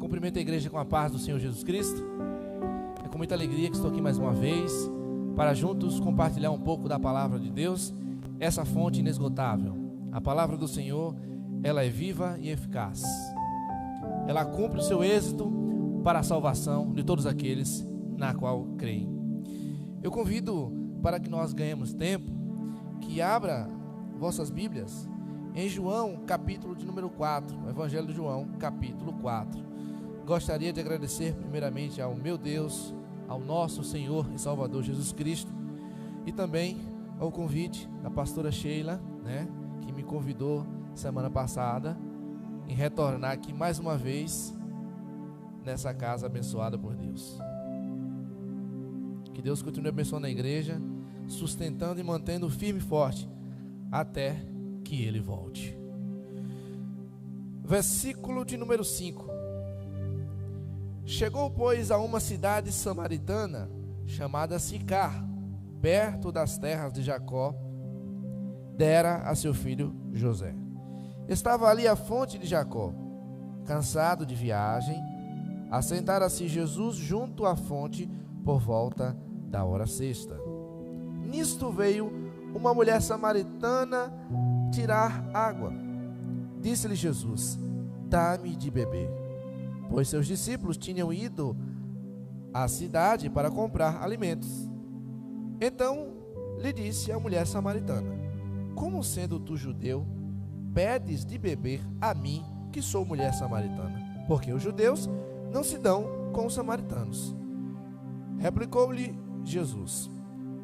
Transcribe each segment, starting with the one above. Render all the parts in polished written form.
Cumprimento a igreja com a paz do Senhor Jesus Cristo. É com muita alegria que estou aqui mais uma vez para juntos compartilhar um pouco da palavra de Deus, essa fonte inesgotável. A palavra do Senhor, ela é viva e eficaz. Ela cumpre o seu êxito para a salvação de todos aqueles na qual creem. Eu convido para que nós ganhemos tempo, que abra vossas Bíblias em João, capítulo de número 4, o Evangelho de João, capítulo 4. Gostaria de agradecer primeiramente ao meu Deus, ao nosso Senhor e Salvador Jesus Cristo, e também ao convite da pastora Sheila, que me convidou semana passada em retornar aqui mais uma vez nessa casa abençoada por Deus. Que Deus continue abençoando a igreja, sustentando e mantendo firme e forte até que Ele volte. Versículo de número 5. Chegou, pois, a uma cidade samaritana chamada Sicar, perto das terras de Jacó, dera a seu filho José. Estava ali a fonte de Jacó. Cansado de viagem, assentara-se Jesus junto à fonte por volta da hora sexta. Nisto veio uma mulher samaritana tirar água. Disse-lhe Jesus: dá-me de beber. Pois seus discípulos tinham ido à cidade para comprar alimentos. Então lhe disse a mulher samaritana: como sendo tu judeu, pedes de beber a mim, que sou mulher samaritana? Porque os judeus não se dão com os samaritanos. Replicou-lhe Jesus: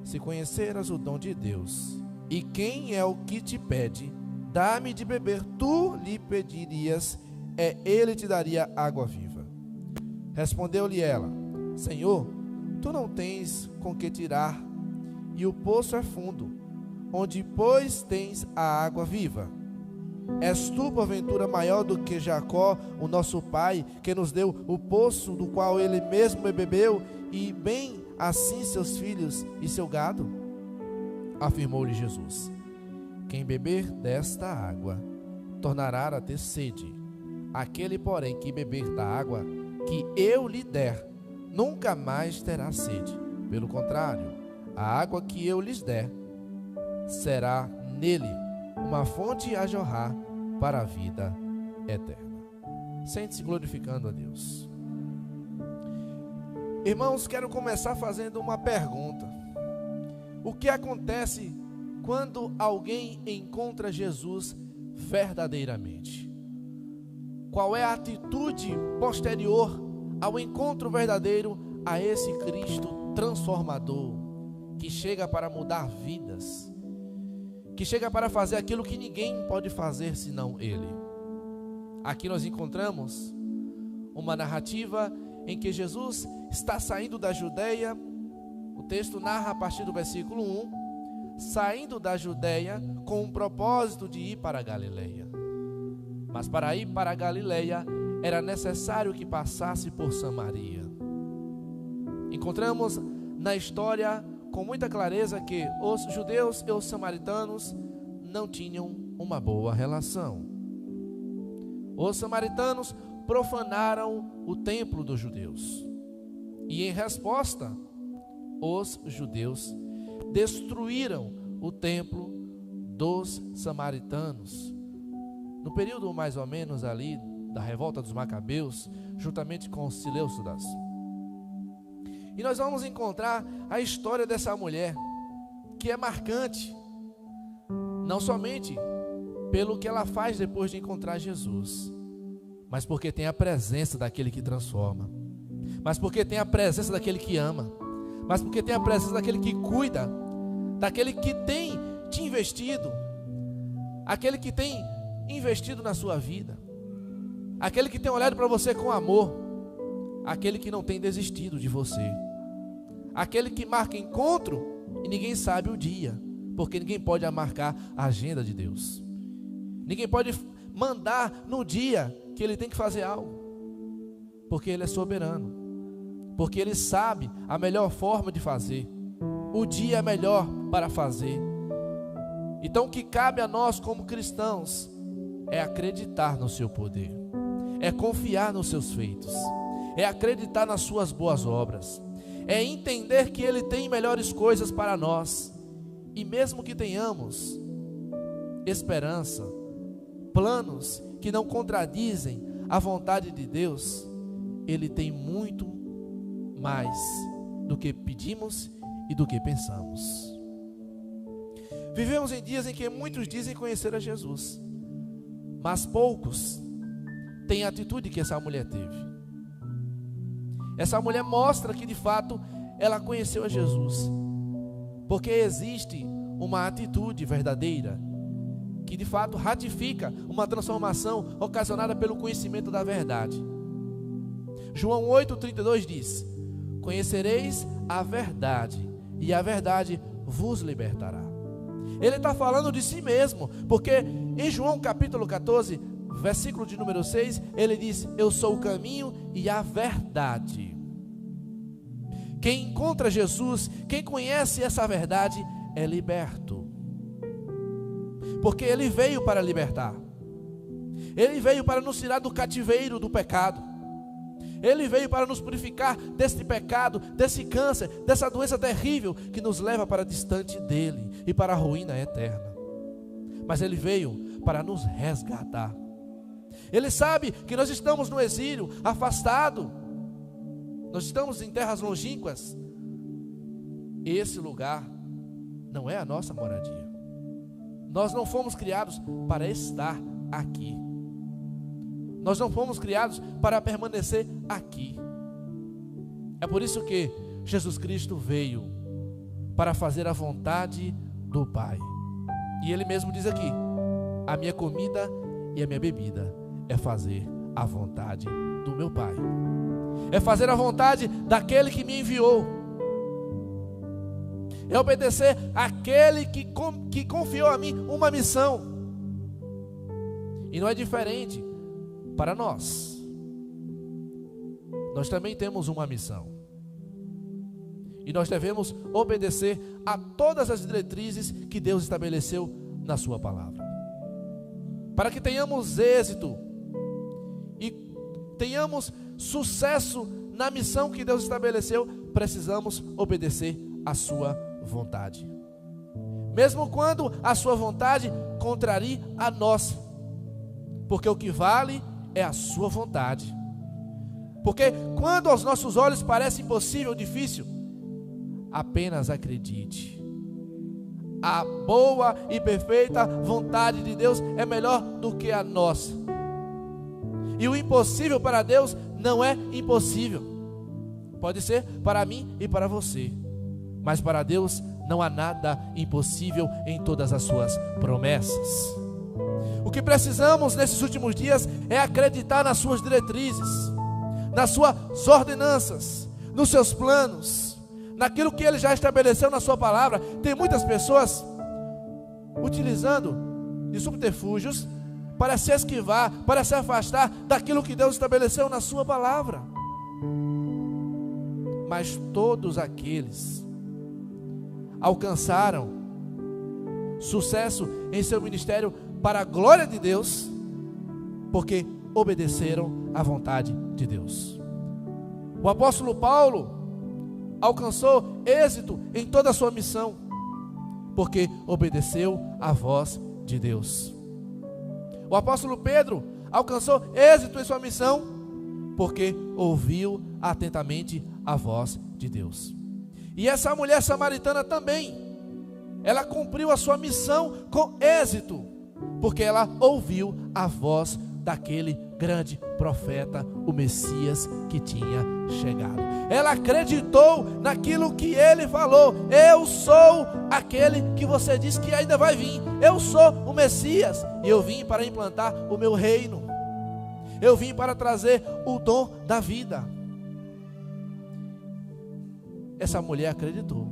se conheceras o dom de Deus, e quem é o que te pede, dá-me de beber, tu lhe pedirias, ele te daria água viva. Respondeu-lhe ela: Senhor, tu não tens com que tirar, e o poço é fundo. Onde, pois, tens a água viva? És tu, porventura, maior do que Jacó, o nosso pai, que nos deu o poço do qual ele mesmo bebeu, e bem assim seus filhos e seu gado? Afirmou-lhe Jesus: quem beber desta água tornará a ter sede. Aquele, porém, que beber da água que eu lhe der, nunca mais terá sede. Pelo contrário, a água que eu lhes der será nele uma fonte a jorrar para a vida eterna. Sente-se glorificando a Deus. Irmãos, quero começar fazendo uma pergunta. O que acontece quando alguém encontra Jesus verdadeiramente? Qual é a atitude posterior ao encontro verdadeiro a esse Cristo transformador, que chega para mudar vidas, que chega para fazer aquilo que ninguém pode fazer senão Ele? Aqui nós encontramos uma narrativa em que Jesus está saindo da Judeia. O texto narra a partir do versículo 1, saindo da Judeia com o propósito de ir para a Galileia. Mas para ir para a Galileia era necessário que passasse por Samaria. Encontramos na história com muita clareza que os judeus e os samaritanos não tinham uma boa relação. Os samaritanos profanaram o templo dos judeus. E em resposta, os judeus destruíram o templo dos samaritanos. No período mais ou menos ali da revolta dos Macabeus, juntamente com os Seleucidas. E nós vamos encontrar a história dessa mulher, que é marcante, não somente pelo que ela faz depois de encontrar Jesus, mas porque tem a presença daquele que transforma, mas porque tem a presença daquele que ama, mas porque tem a presença daquele que cuida, daquele que tem te investido, aquele que tem investido na sua vida, aquele que tem olhado para você com amor, aquele que não tem desistido de você, aquele que marca encontro e ninguém sabe o dia, porque ninguém pode marcar a agenda de Deus, ninguém pode mandar no dia que Ele tem que fazer algo, porque Ele é soberano, porque Ele sabe a melhor forma de fazer, o dia é melhor para fazer. Então o que cabe a nós como cristãos é acreditar no seu poder, é confiar nos seus feitos, é acreditar nas suas boas obras, é entender que Ele tem melhores coisas para nós. E mesmo que tenhamos esperança, planos que não contradizem a vontade de Deus, Ele tem muito mais do que pedimos e do que pensamos. Vivemos em dias em que muitos dizem conhecer a Jesus, mas poucos têm a atitude que essa mulher teve. Essa mulher mostra que de fato ela conheceu a Jesus, porque existe uma atitude verdadeira que de fato ratifica uma transformação ocasionada pelo conhecimento da verdade. João 8,32 diz: conhecereis a verdade, e a verdade vos libertará. Ele está falando de si mesmo, porque em João capítulo 14, versículo de número 6, ele diz: eu sou o caminho e a verdade. Quem encontra Jesus, quem conhece essa verdade, é liberto, porque Ele veio para libertar. Ele veio para nos tirar do cativeiro do pecado. Ele veio para nos purificar desse pecado, desse câncer, dessa doença terrível que nos leva para distante dEle e para a ruína eterna. Mas Ele veio para nos resgatar. Ele sabe que nós estamos no exílio, afastado. Nós estamos em terras longínquas. Esse lugar não é a nossa moradia. Nós não fomos criados para estar aqui. Nós não fomos criados para permanecer aqui. É por isso que Jesus Cristo veio para fazer a vontade do Pai. E Ele mesmo diz aqui: a minha comida e a minha bebida é fazer a vontade do meu Pai. É fazer a vontade daquele que me enviou. É obedecer àquele que confiou a mim uma missão. E não é diferente para nós. Nós também temos uma missão. E nós devemos obedecer a todas as diretrizes que Deus estabeleceu na sua palavra. Para que tenhamos êxito e tenhamos sucesso na missão que Deus estabeleceu, precisamos obedecer a sua vontade. Mesmo quando a sua vontade contrarie a nossa. Porque o que vale é a sua vontade. Porque quando aos nossos olhos parece impossível, difícil, apenas acredite. A boa e perfeita vontade de Deus é melhor do que a nossa. E o impossível para Deus não é impossível. Pode ser para mim e para você, mas para Deus não há nada impossível em todas as suas promessas. O que precisamos nesses últimos dias é acreditar nas suas diretrizes, nas suas ordenanças, nos seus planos, naquilo que Ele já estabeleceu na sua palavra. Tem muitas pessoas utilizando de subterfúgios para se esquivar, para se afastar daquilo que Deus estabeleceu na sua palavra. Mas todos aqueles alcançaram sucesso em seu ministério para a glória de Deus, porque obedeceram à vontade de Deus. O apóstolo Paulo alcançou êxito em toda a sua missão, porque obedeceu à voz de Deus. O apóstolo Pedro alcançou êxito em sua missão, porque ouviu atentamente a voz de Deus. E essa mulher samaritana também, ela cumpriu a sua missão com êxito, porque ela ouviu a voz daquele grande profeta, o Messias que tinha chegado. Ela acreditou naquilo que ele falou: eu sou aquele que você disse que ainda vai vir, eu sou o Messias, e eu vim para implantar o meu reino, eu vim para trazer o dom da vida. Essa mulher acreditou.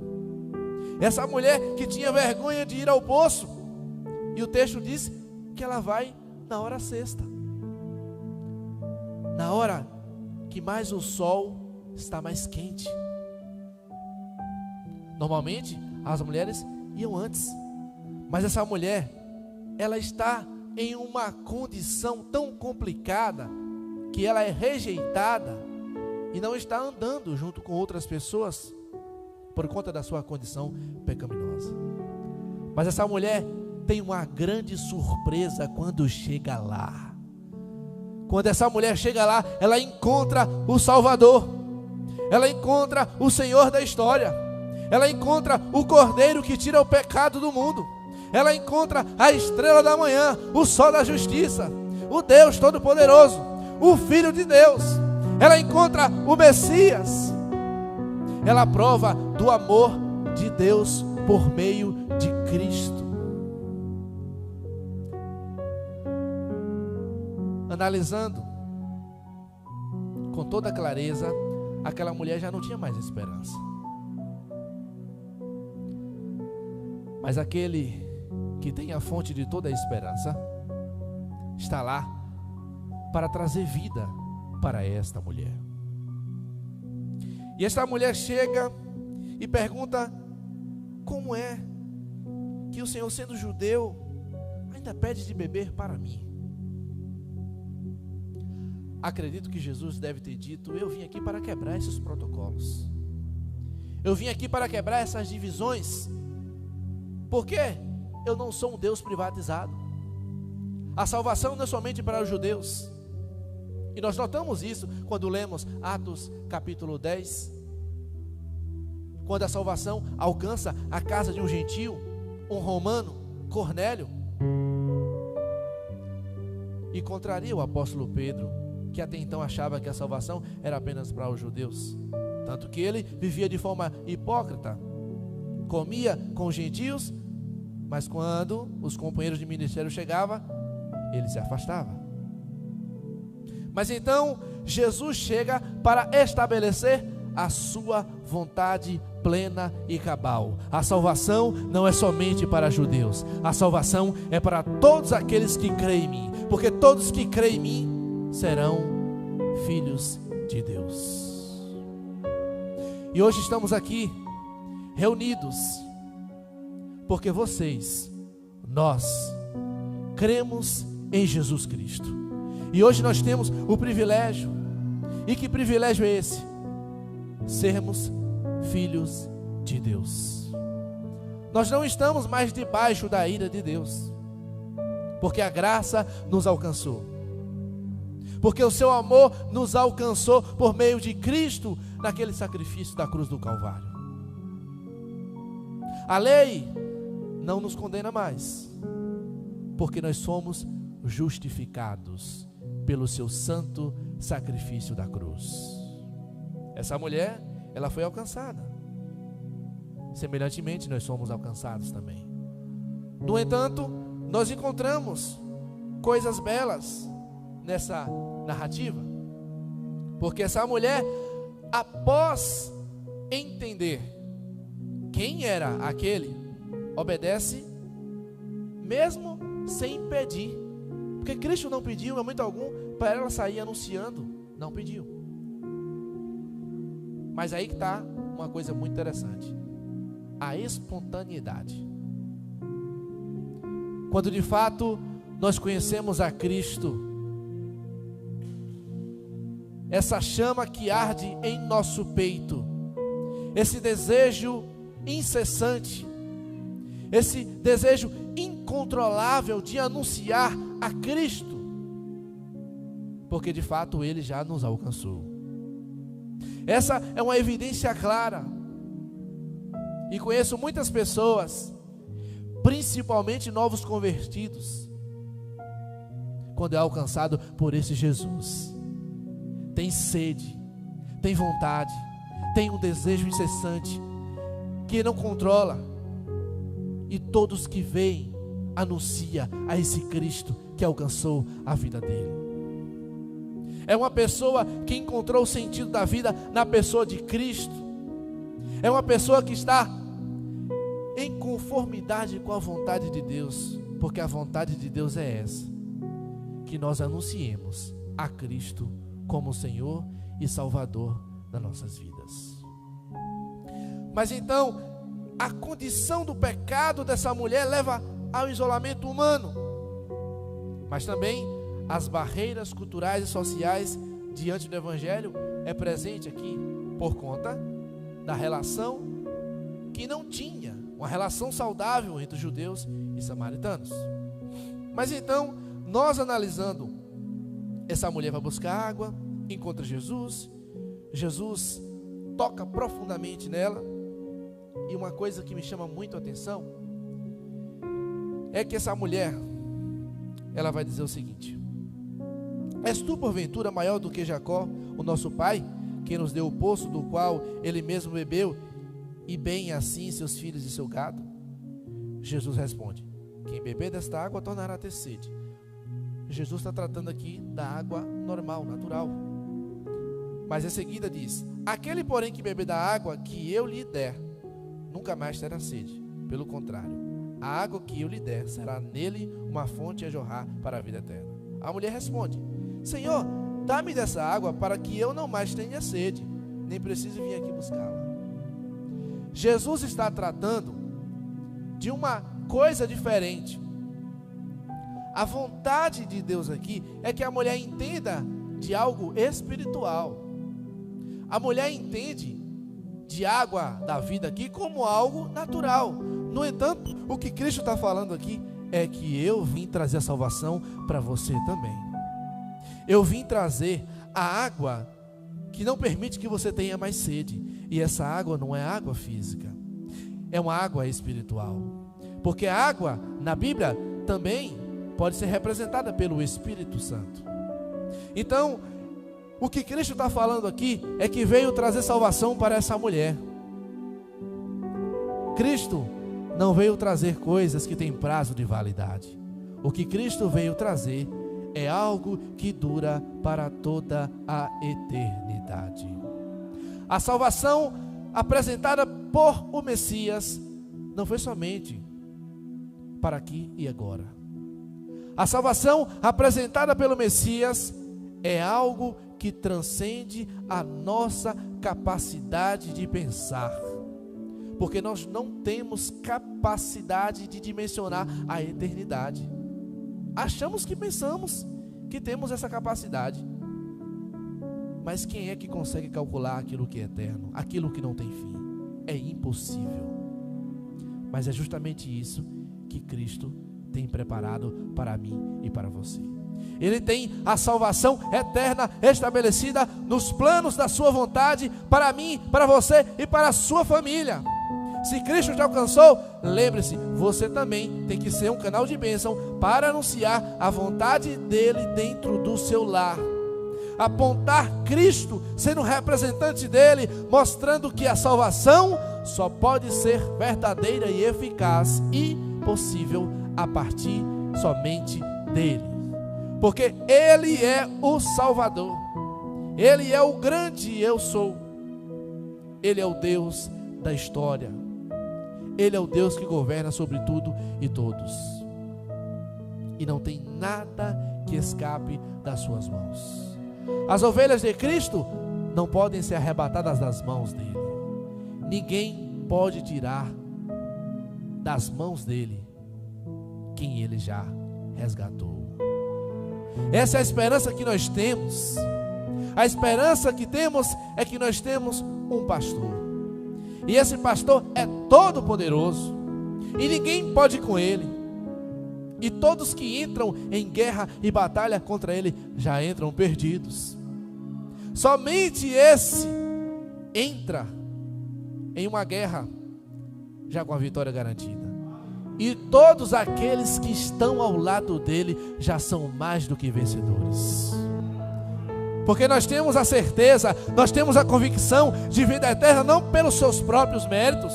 Essa mulher que tinha vergonha de ir ao poço, e o texto diz que ela vai na hora sexta, na hora que mais o sol está mais quente. Normalmente as mulheres iam antes, mas essa mulher, ela está em uma condição tão complicada que ela é rejeitada e não está andando junto com outras pessoas por conta da sua condição pecaminosa. Mas essa mulher tem uma grande surpresa quando chega lá. Quando essa mulher chega lá, ela encontra o Salvador, ela encontra o Senhor da história, ela encontra o Cordeiro que tira o pecado do mundo, ela encontra a estrela da manhã, o sol da justiça, o Deus Todo-Poderoso, o Filho de Deus. Ela encontra o Messias. Ela prova do amor de Deus por meio de Cristo. Analisando com toda clareza, aquela mulher já não tinha mais esperança. Mas aquele que tem a fonte de toda a esperança está lá para trazer vida para esta mulher. E esta mulher chega e pergunta: como é que o Senhor, sendo judeu, ainda pede de beber para mim? Acredito que Jesus deve ter dito: eu vim aqui para quebrar esses protocolos, eu vim aqui para quebrar essas divisões, porque eu não sou um Deus privatizado. A salvação não é somente para os judeus. E nós notamos isso quando lemos Atos capítulo 10, quando a salvação alcança a casa de um gentio, um romano, Cornélio, e contraria o apóstolo Pedro, que até então achava que a salvação era apenas para os judeus, tanto que ele vivia de forma hipócrita, comia com os gentios, mas quando os companheiros de ministério chegavam, ele se afastava. Mas então Jesus chega para estabelecer a sua vontade plena e cabal. A salvação não é somente para judeus, a salvação é para todos aqueles que creem em mim, porque todos que creem em mim serão filhos de Deus. E hoje estamos aqui reunidos porque nós cremos em Jesus Cristo. E hoje nós temos o privilégio. E que privilégio é esse? Sermos filhos de Deus. Nós não estamos mais debaixo da ira de Deus, porque a graça nos alcançou, porque o seu amor nos alcançou por meio de Cristo, naquele sacrifício da cruz do Calvário. A lei não nos condena mais, porque nós somos justificados pelo seu santo sacrifício da cruz. Essa mulher, ela foi alcançada. Semelhantemente, nós somos alcançados também. No entanto, nós encontramos coisas belas nessa narrativa, porque essa mulher, após entender quem era aquele, obedece mesmo sem pedir. Porque Cristo não pediu em momento algum para ela sair anunciando. Não pediu. Mas aí que está uma coisa muito interessante: a espontaneidade. Quando de fato nós conhecemos a Cristo, essa chama que arde em nosso peito, esse desejo incessante, esse desejo incontrolável de anunciar a Cristo, porque de fato Ele já nos alcançou. Essa é uma evidência clara. E conheço muitas pessoas, principalmente novos convertidos, quando é alcançado por esse Jesus, tem sede, tem vontade, tem um desejo incessante, que não controla, e todos que veem, anuncia a esse Cristo que alcançou a vida dele. É uma pessoa que encontrou o sentido da vida na pessoa de Cristo. É uma pessoa que está em conformidade com a vontade de Deus, porque a vontade de Deus é essa, que nós anunciemos a Cristo como Senhor e Salvador das nossas vidas. Mas então, a condição do pecado dessa mulher leva ao isolamento humano, mas também as barreiras culturais e sociais diante do Evangelho é presente aqui por conta da relação que não tinha, uma relação saudável entre judeus e samaritanos. Mas então, nós analisando, essa mulher vai buscar água, encontra Jesus, Jesus toca profundamente nela, e uma coisa que me chama muito a atenção é que essa mulher, ela vai dizer o seguinte: és tu porventura maior do que Jacó, o nosso pai, que nos deu o poço do qual ele mesmo bebeu, e bem assim seus filhos e seu gado? Jesus responde: quem beber desta água tornará a ter sede. Jesus está tratando aqui da água normal, natural. Mas em seguida diz: aquele porém que beber da água que eu lhe der, nunca mais terá sede. Pelo contrário, a água que eu lhe der será nele uma fonte a jorrar para a vida eterna. A mulher responde: Senhor, dá-me dessa água para que eu não mais tenha sede, nem precise vir aqui buscá-la. Jesus está tratando de uma coisa diferente. A vontade de Deus aqui é que a mulher entenda de algo espiritual. A mulher entende de água da vida aqui como algo natural. No entanto, o que Cristo está falando aqui é que eu vim trazer a salvação para você também. Eu vim trazer a água que não permite que você tenha mais sede. E essa água não é água física, é uma água espiritual. Porque a água, na Bíblia, também pode ser representada pelo Espírito Santo. Então, o que Cristo está falando aqui é que veio trazer salvação para essa mulher. Cristo não veio trazer coisas que têm prazo de validade. O que Cristo veio trazer é algo que dura para toda a eternidade. A salvação apresentada por o Messias não foi somente para aqui e agora. A salvação apresentada pelo Messias é algo que transcende a nossa capacidade de pensar, porque nós não temos capacidade de dimensionar a eternidade. Achamos que pensamos que temos essa capacidade, mas quem é que consegue calcular aquilo que é eterno, aquilo que não tem fim? É impossível. Mas é justamente isso que Cristo tem preparado para mim e para você. Ele tem a salvação eterna estabelecida nos planos da sua vontade para mim, para você e para a sua família. Se Cristo te alcançou, lembre-se, você também tem que ser um canal de bênção para anunciar a vontade dele dentro do seu lar. Apontar Cristo, sendo representante dele, mostrando que a salvação só pode ser verdadeira e eficaz e possível a partir somente dele. Porque ele é o Salvador, ele é o grande eu sou, ele é o Deus da história, ele é o Deus que governa sobre tudo e todos, e não tem nada que escape das suas mãos. As ovelhas de Cristo não podem ser arrebatadas das mãos dele. Ninguém pode tirar das mãos dele quem ele já resgatou. Essa é a esperança que nós temos. A esperança que temos é que nós temos um pastor, e esse pastor é todo poderoso, e ninguém pode ir com ele, e todos que entram em guerra e batalha contra ele já entram perdidos. Somente esse entra em uma guerra já com a vitória garantida, e todos aqueles que estão ao lado dele já são mais do que vencedores. Porque nós temos a certeza, nós temos a convicção de vida eterna, não pelos seus próprios méritos,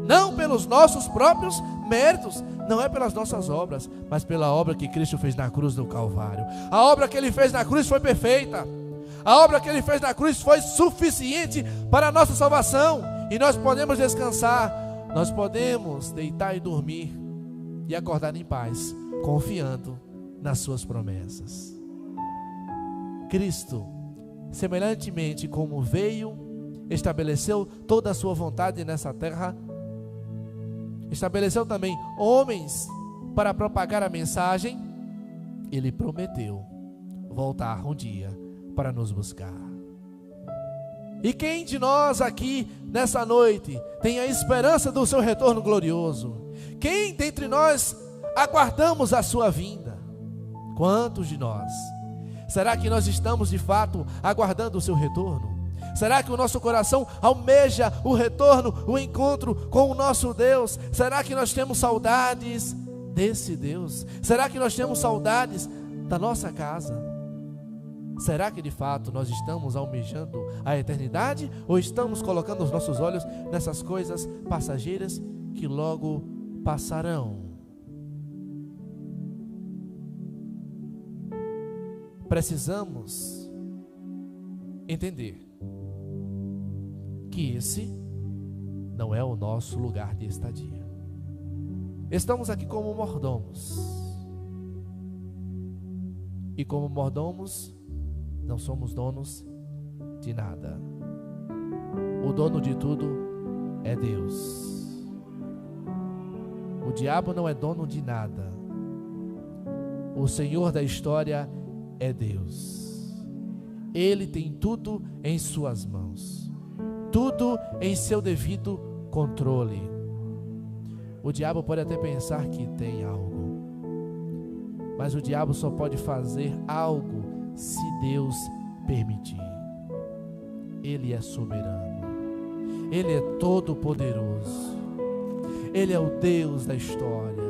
não pelos nossos próprios méritos, não é pelas nossas obras, mas pela obra que Cristo fez na cruz do Calvário. A obra que ele fez na cruz foi perfeita, a obra que ele fez na cruz foi suficiente para a nossa salvação, e nós podemos descansar, nós podemos deitar e dormir e acordar em paz, confiando nas suas promessas. Cristo, semelhantemente como veio, estabeleceu toda a sua vontade nessa terra, estabeleceu também homens para propagar a mensagem, Ele prometeu voltar um dia para nos buscar. E quem de nós aqui nessa noite tem a esperança do seu retorno glorioso? Quem dentre nós aguardamos a sua vinda? Quantos de nós? Será que nós estamos de fato aguardando o seu retorno? Será que o nosso coração almeja o retorno, o encontro com o nosso Deus? Será que nós temos saudades desse Deus? Será que nós temos saudades da nossa casa? Será que de fato nós estamos almejando a eternidade? Ou estamos colocando os nossos olhos nessas coisas passageiras que logo passarão? Precisamos entender que esse não é o nosso lugar de estadia. Estamos aqui como mordomos. E como mordomos, não somos donos de nada. O dono de tudo é Deus. O diabo não é dono de nada. O Senhor da história é Deus. Ele tem tudo em suas mãos. Tudo em seu devido controle. O diabo pode até pensar que tem algo, mas o diabo só pode fazer algo se Deus permitir. Ele é soberano. Ele é todo poderoso. Ele é o Deus da história.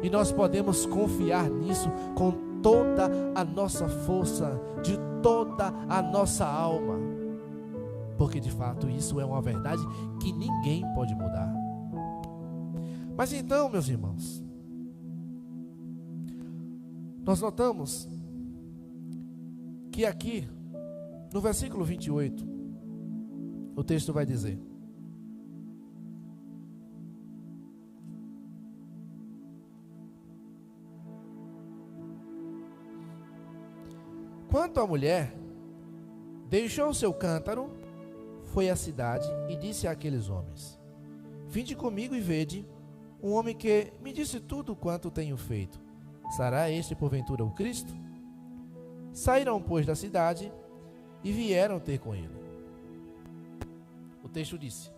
E nós podemos confiar nisso com toda a nossa força, de toda a nossa alma. Porque de fato isso é uma verdade que ninguém pode mudar. Mas então, meus irmãos, nós notamos que aqui, no versículo 28, o texto vai dizer: quanto à mulher, deixou seu cântaro, foi à cidade e disse àqueles homens: vinde comigo e vede um homem que me disse tudo quanto tenho feito. Será este porventura o Cristo? Saíram, pois, da cidade e vieram ter com ele. O texto disse: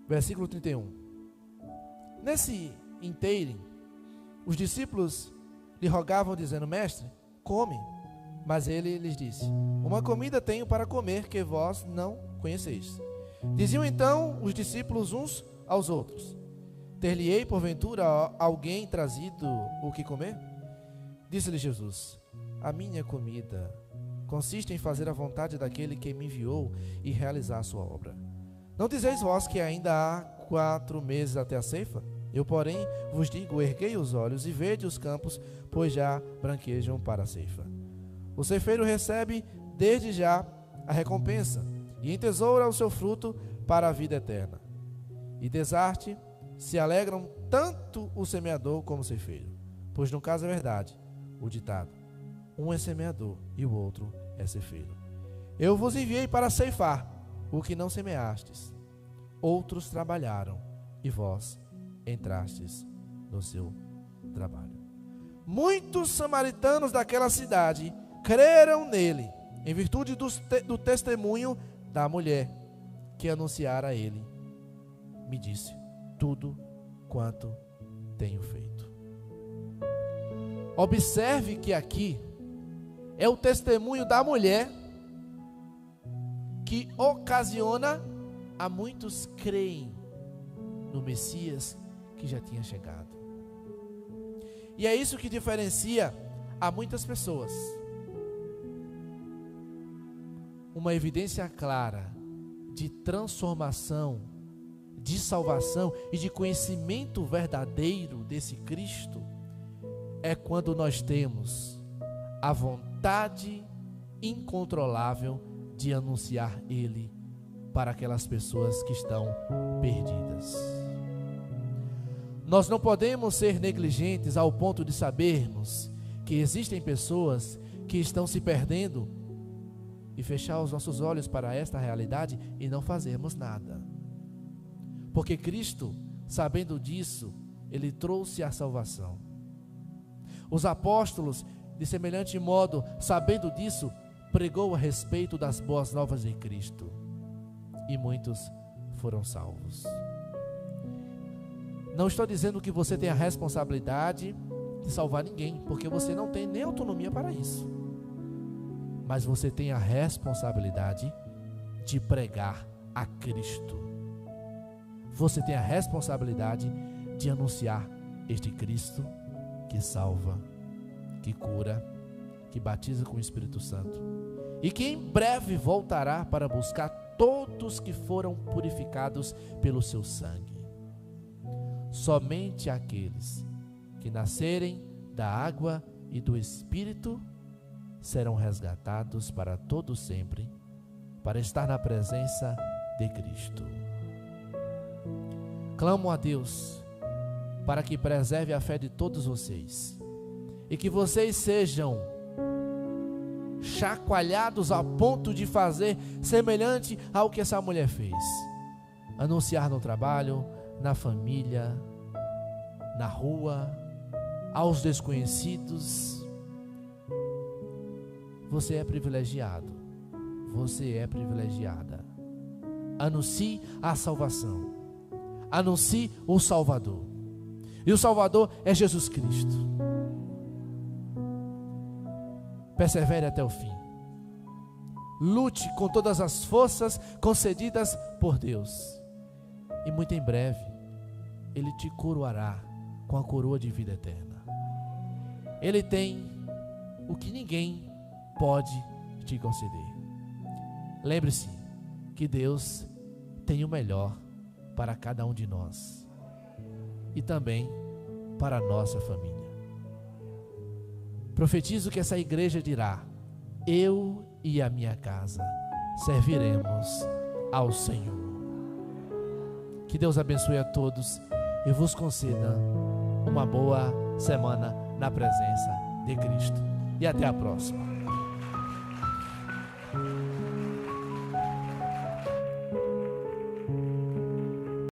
versículo 31. Nesse inteiro, os discípulos lhe rogavam, dizendo: mestre, come. Mas ele lhes disse: uma comida tenho para comer que vós não conheceis. Diziam então os discípulos uns aos outros: ter-lhe-ei porventura alguém trazido o que comer? Disse-lhe Jesus: a minha comida consiste em fazer a vontade daquele que me enviou e realizar a sua obra. Não dizeis vós que ainda há 4 meses até a ceifa? Eu, porém, vos digo: erguei os olhos e vede os campos, pois já branquejam para a ceifa. O ceifeiro recebe desde já a recompensa e entesoura o seu fruto para a vida eterna. E desarte se alegram tanto o semeador como o ceifeiro, pois no caso é verdade o ditado: um é semeador e o outro é ceifeiro. Eu vos enviei para ceifar o que não semeastes. Outros trabalharam e vós entrastes no seu trabalho. Muitos samaritanos daquela cidade creram nele, em virtude do testemunho da mulher que anunciara a ele. Me disse tudo quanto tenho feito. Observe que aqui é o testemunho da mulher que ocasiona a muitos creem no Messias que já tinha chegado. E é isso que diferencia a muitas pessoas. Uma evidência clara de transformação, de salvação e de conhecimento verdadeiro desse Cristo é quando nós temos a vontade incontrolável de anunciar Ele para aquelas pessoas que estão perdidas. Nós não podemos ser negligentes ao ponto de sabermos que existem pessoas que estão se perdendo e fechar os nossos olhos para esta realidade e não fazermos nada. Porque Cristo, sabendo disso, Ele trouxe a salvação. Os apóstolos, de semelhante modo, sabendo disso, pregou a respeito das boas novas de Cristo, e muitos foram salvos. Não estou dizendo que você tem a responsabilidade de salvar ninguém, porque você não tem nem autonomia para isso. Mas você tem a responsabilidade de pregar a Cristo. Você tem a responsabilidade de anunciar este Cristo que salva, que cura, que batiza com o Espírito Santo e que em breve voltará para buscar todos que foram purificados pelo seu sangue. Somente aqueles que nascerem da água e do Espírito serão resgatados para todo sempre, para estar na presença de Cristo. Clamo a Deus para que preserve a fé de todos vocês e que vocês sejam chacoalhados a ponto de fazer semelhante ao que essa mulher fez: anunciar no trabalho, na família, na rua, aos desconhecidos. Você é privilegiado, você é privilegiada. Anuncie a salvação, anuncie o Salvador, e o Salvador é Jesus Cristo. Persevere até o fim, lute com todas as forças concedidas por Deus, e muito em breve Ele te coroará com a coroa de vida eterna. Ele tem o que ninguém pode te conceder. Lembre-se que Deus tem o melhor para cada um de nós e também para a nossa família. Profetizo que essa igreja dirá: eu e a minha casa serviremos ao Senhor. Que Deus abençoe a todos e vos conceda uma boa semana na presença de Cristo. E até a próxima.